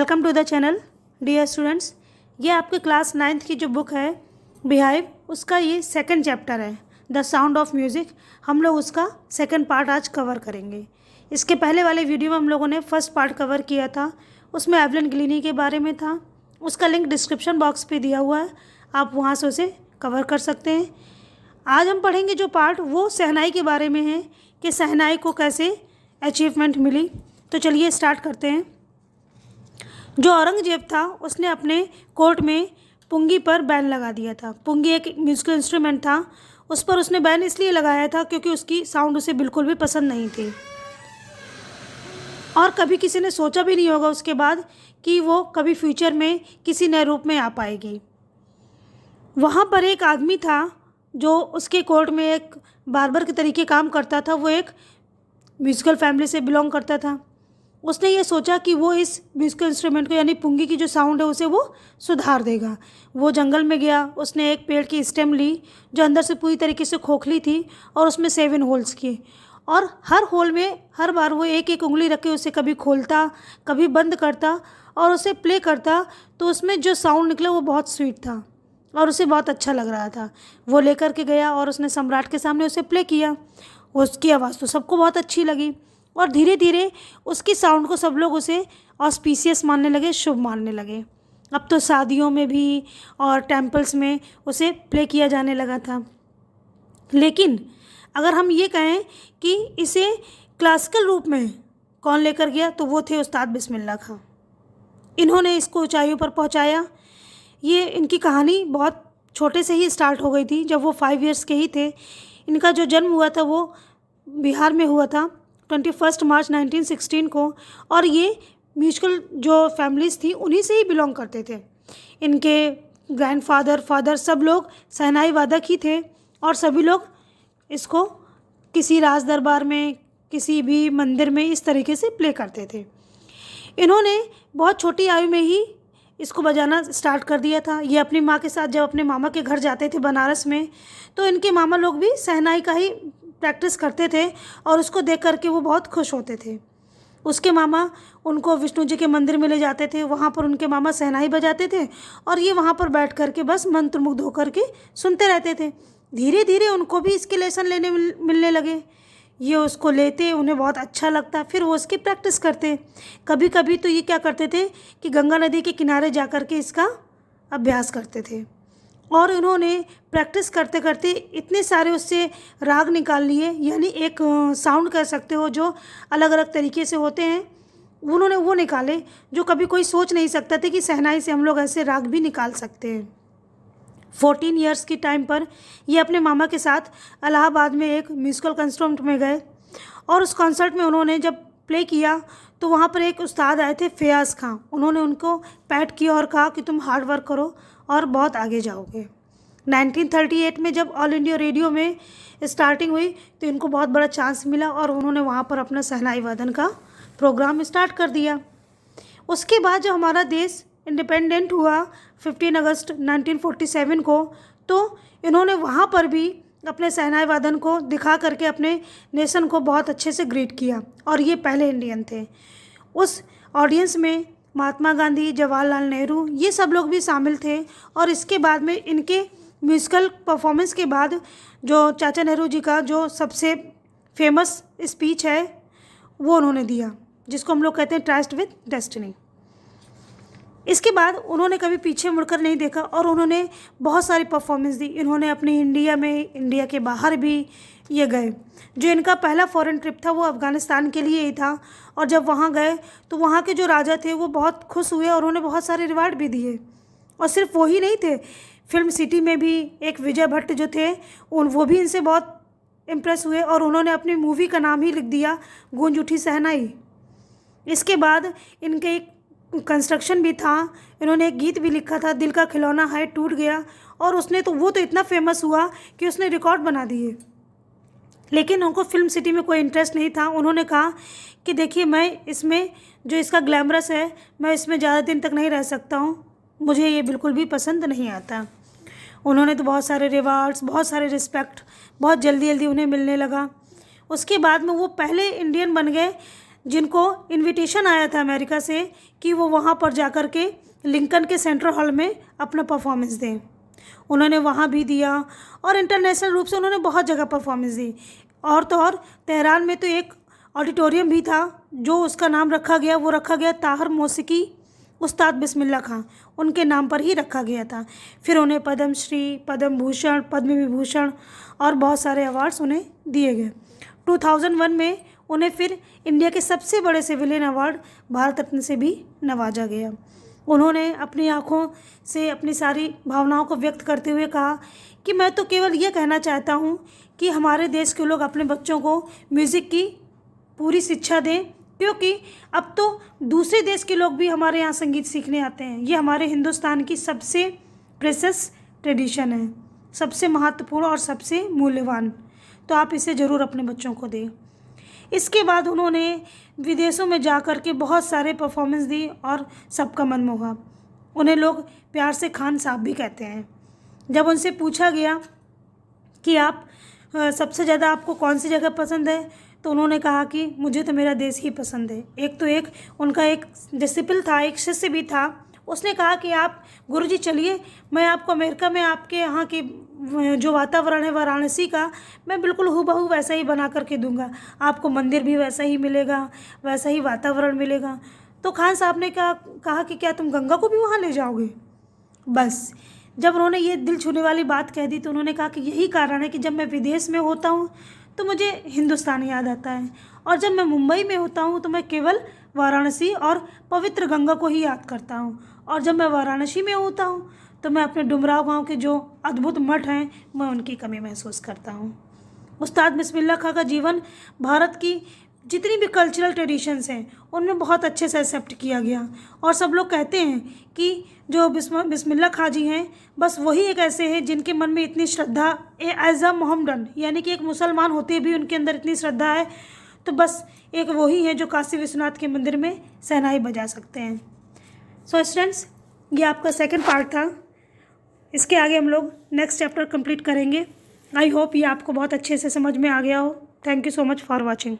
Welcome to the channel dear students. ये आपके class 9th की जो बुक है बिहाइव, उसका ये सेकंड चैप्टर है द साउंड ऑफ म्यूज़िक। हम लोग उसका सेकंड पार्ट आज कवर करेंगे। इसके पहले वाले वीडियो में हम लोगों ने फर्स्ट पार्ट कवर किया था, उसमें एवलिन ग्लीनी के बारे में था। उसका लिंक डिस्क्रिप्शन बॉक्स पे दिया हुआ है, आप वहाँ से उसे कवर कर सकते हैं। आज हम पढ़ेंगे जो पार्ट वो शहनाई के बारे में है कि शहनाई को कैसे अचीवमेंट मिली। तो चलिए स्टार्ट करते हैं। जो औरंगजेब था उसने अपने कोर्ट में पुंगी पर बैन लगा दिया था। पुंगी एक म्यूजिकल इंस्ट्रूमेंट था, उस पर उसने बैन इसलिए लगाया था क्योंकि उसकी साउंड उसे बिल्कुल भी पसंद नहीं थी और कभी किसी ने सोचा भी नहीं होगा उसके बाद कि वो कभी फ्यूचर में किसी नए रूप में आ पाएगी। वहाँ पर एक आदमी था जो उसके कोर्ट में एक बार्बर के तरीके काम करता था। वो एक म्यूजिकल फैमिली से बिलोंग करता था। उसने ये सोचा कि वो इस म्यूजिकल इंस्ट्रूमेंट को यानी पुंगी की जो साउंड है उसे वो सुधार देगा। वो जंगल में गया, उसने एक पेड़ की स्टेम ली जो अंदर से पूरी तरीके से खोखली थी और उसमें 7 होल्स किए और हर होल में हर बार वो एक एक उंगली रख के उसे कभी खोलता कभी बंद करता और उसे प्ले करता, तो उसमें जो साउंड निकला वो बहुत स्वीट था और उसे बहुत अच्छा लग रहा था। वो लेकर के गया और उसने सम्राट के सामने उसे प्ले किया। उसकी आवाज़ तो सबको बहुत अच्छी लगी और धीरे धीरे उसकी साउंड को सब लोग उसे ऑस्पिशियस मानने लगे, शुभ मानने लगे। अब तो शादियों में भी और टेम्पल्स में उसे प्ले किया जाने लगा था। लेकिन अगर हम ये कहें कि इसे क्लासिकल रूप में कौन लेकर गया तो वो थे उस्ताद बिस्मिल्लाह खां। इन्होंने इसको ऊंचाइयों पर पहुंचाया। ये इनकी कहानी बहुत छोटे से ही स्टार्ट हो गई थी। जब वो 5 इयर्स के ही थे, इनका जो जन्म हुआ था वो बिहार में हुआ था 21 मार्च 1916 को और ये म्यूजिकल जो फैमिलीज़ थी उन्हीं से ही बिलोंग करते थे। इनके ग्रैंडफादर फादर सब लोग शहनाई वादक ही थे और सभी लोग इसको किसी राज दरबार में किसी भी मंदिर में इस तरीके से प्ले करते थे। इन्होंने बहुत छोटी आयु में ही इसको बजाना स्टार्ट कर दिया था। ये अपनी माँ के साथ जब अपने मामा के घर जाते थे बनारस में, तो इनके मामा लोग भी शहनाई का ही प्रैक्टिस करते थे और उसको देख करके वो बहुत खुश होते थे। उसके मामा उनको विष्णु जी के मंदिर में ले जाते थे, वहाँ पर उनके मामा शहनाई बजाते थे और ये वहाँ पर बैठ करके बस मंत्रमुग्ध होकर के सुनते रहते थे। धीरे धीरे उनको भी इसके लेसन लेने मिलने लगे। ये उसको लेते, उन्हें बहुत अच्छा लगता, फिर वो उसकी प्रैक्टिस करते। कभी कभी तो ये क्या करते थे कि गंगा नदी के किनारे जा कर के इसका अभ्यास करते थे और उन्होंने प्रैक्टिस करते करते इतने सारे उससे राग निकाल लिए, यानी एक साउंड कह सकते हो जो अलग अलग तरीके से होते हैं, उन्होंने वो निकाले जो कभी कोई सोच नहीं सकता था कि शहनाई से हम लोग ऐसे राग भी निकाल सकते हैं। 14 इयर्स की टाइम पर ये अपने मामा के साथ इलाहाबाद में एक म्यूजिकल कंसर्ट में गए और उस कॉन्सर्ट में उन्होंने जब प्ले किया तो वहाँ पर एक उस्ताद आए थे फयाज़ खां। उन्होंने उनको पैट किया और कहा कि तुम हार्ड वर्क करो और बहुत आगे जाओगे। 1938 में जब ऑल इंडिया रेडियो में स्टार्टिंग हुई तो इनको बहुत बड़ा चांस मिला और उन्होंने वहाँ पर अपना शहनाई वादन का प्रोग्राम स्टार्ट कर दिया। उसके बाद जब हमारा देश इंडिपेंडेंट हुआ 15 अगस्त 1947 को, तो इन्होंने वहाँ पर भी अपने शहनाई वादन को दिखा करके अपने नेशन को बहुत अच्छे से ग्रीट किया और ये पहले इंडियन थे। उस ऑडियंस में महात्मा गांधी, जवाहरलाल नेहरू, ये सब लोग भी शामिल थे और इसके बाद में इनके म्यूजिकल परफॉर्मेंस के बाद जो चाचा नेहरू जी का जो सबसे फेमस स्पीच है वो उन्होंने दिया, जिसको हम लोग कहते हैं ट्रस्ट विद डेस्टिनी। इसके बाद उन्होंने कभी पीछे मुड़कर नहीं देखा और उन्होंने बहुत सारी परफॉर्मेंस दी। इन्होंने अपनी इंडिया में, इंडिया के बाहर भी ये गए। जो इनका पहला फॉरेन ट्रिप था वो अफ़गानिस्तान के लिए ही था और जब वहाँ गए तो वहाँ के जो राजा थे वो बहुत खुश हुए और उन्होंने बहुत सारे रिवार्ड भी दिए। और सिर्फ वो ही नहीं थे, फिल्म सिटी में भी एक विजय भट्ट जो थे वो भी इनसे बहुत इम्प्रेस हुए और उन्होंने अपनी मूवी का नाम ही लिख दिया गूंज उठी शहनाई। इसके बाद इनके एक कंस्ट्रक्शन भी था, इन्होंने एक गीत भी लिखा था दिल का खिलौना है टूट गया और उसने तो वो तो इतना फेमस हुआ कि उसने रिकॉर्ड बना दिए। लेकिन उनको फिल्म सिटी में कोई इंटरेस्ट नहीं था। उन्होंने कहा कि देखिए, मैं इसमें जो इसका ग्लैमरस है मैं इसमें ज़्यादा दिन तक नहीं रह सकता हूँ, मुझे ये बिल्कुल भी पसंद नहीं आता। उन्होंने तो बहुत सारे रिवार्ड्स, बहुत सारे रिस्पेक्ट बहुत जल्दी जल्दी उन्हें मिलने लगा। उसके बाद में वो पहले इंडियन बन गए जिनको इनविटेशन आया था अमेरिका से कि वो वहाँ पर जा कर के लिंकन के सेंट्रल हॉल में अपना परफॉर्मेंस दें। उन्होंने वहाँ भी दिया और इंटरनेशनल रूप से उन्होंने बहुत जगह परफॉर्मेंस दी। और तो और तेहरान में तो एक ऑडिटोरियम भी था जो उसका नाम रखा गया, वो रखा गया ताहर मौसीकी उस्ताद बिस्मिल्लाह खां, उनके नाम पर ही रखा गया था। फिर उन्हें पद्मश्री, पद्म भूषण, पद्म विभूषण और बहुत सारे अवार्ड्स उन्हें दिए गए। 2001 में उन्हें फिर इंडिया के सबसे बड़े सिविलियन अवार्ड भारत रत्न से भी नवाजा गया। उन्होंने अपनी आँखों से अपनी सारी भावनाओं को व्यक्त करते हुए कहा कि मैं तो केवल ये कहना चाहता हूँ कि हमारे देश के लोग अपने बच्चों को म्यूज़िक की पूरी शिक्षा दें, क्योंकि अब तो दूसरे देश के लोग भी हमारे यहाँ संगीत सीखने आते हैं। ये हमारे हिंदुस्तान की सबसे प्रेशियस ट्रेडिशन है, सबसे महत्वपूर्ण और सबसे मूल्यवान, तो आप इसे ज़रूर अपने बच्चों को दें। इसके बाद उन्होंने विदेशों में जा कर के बहुत सारे परफॉर्मेंस दी और सबका मन मोहा। उन्हें लोग प्यार से खान साहब भी कहते हैं। जब उनसे पूछा गया कि आप सबसे ज़्यादा आपको कौन सी जगह पसंद है, तो उन्होंने कहा कि मुझे तो मेरा देश ही पसंद है। एक उनका एक डिसिपल था, एक शिष्य भी था, उसने कहा कि आप गुरुजी चलिए, मैं आपको अमेरिका में आपके यहाँ की जो वातावरण है वाराणसी का, मैं बिल्कुल हूबहू वैसा ही बना करके दूंगा, आपको मंदिर भी वैसा ही मिलेगा, वैसा ही वातावरण मिलेगा। तो खान साहब ने कहा कि क्या तुम गंगा को भी वहाँ ले जाओगे? बस जब उन्होंने ये दिल छूने वाली बात कह दी तो उन्होंने कहा कि यही कारण है कि जब मैं विदेश में होता हूँ तो मुझे हिंदुस्तान याद आता है, और जब मैं मुंबई में होता हूँ तो मैं केवल वाराणसी और पवित्र गंगा को ही याद करता हूँ, और जब मैं वाराणसी में होता हूँ तो मैं अपने डुमराव गांव के जो अद्भुत मठ हैं मैं उनकी कमी महसूस करता हूँ। उस्ताद बिस्मिल्लाह खां का जीवन भारत की जितनी भी कल्चरल ट्रेडिशंस हैं उनमें बहुत अच्छे से एक्सेप्ट किया गया, और सब लोग कहते हैं कि जो बिस्मिल्लाह खां जी हैं बस वही एक ऐसे हैं जिनके मन में इतनी श्रद्धा एज अ मोहम्मडन, यानी कि एक मुसलमान होते भी उनके अंदर इतनी श्रद्धा है, तो बस एक वही है जो काशी विश्वनाथ के मंदिर में शहनाई बजा सकते हैं। सो स्टूडेंट्स, ये आपका सेकंड पार्ट था। इसके आगे हम लोग नेक्स्ट चैप्टर कंप्लीट करेंगे। आई होप ये आपको बहुत अच्छे से समझ में आ गया हो। Thank you so much for watching.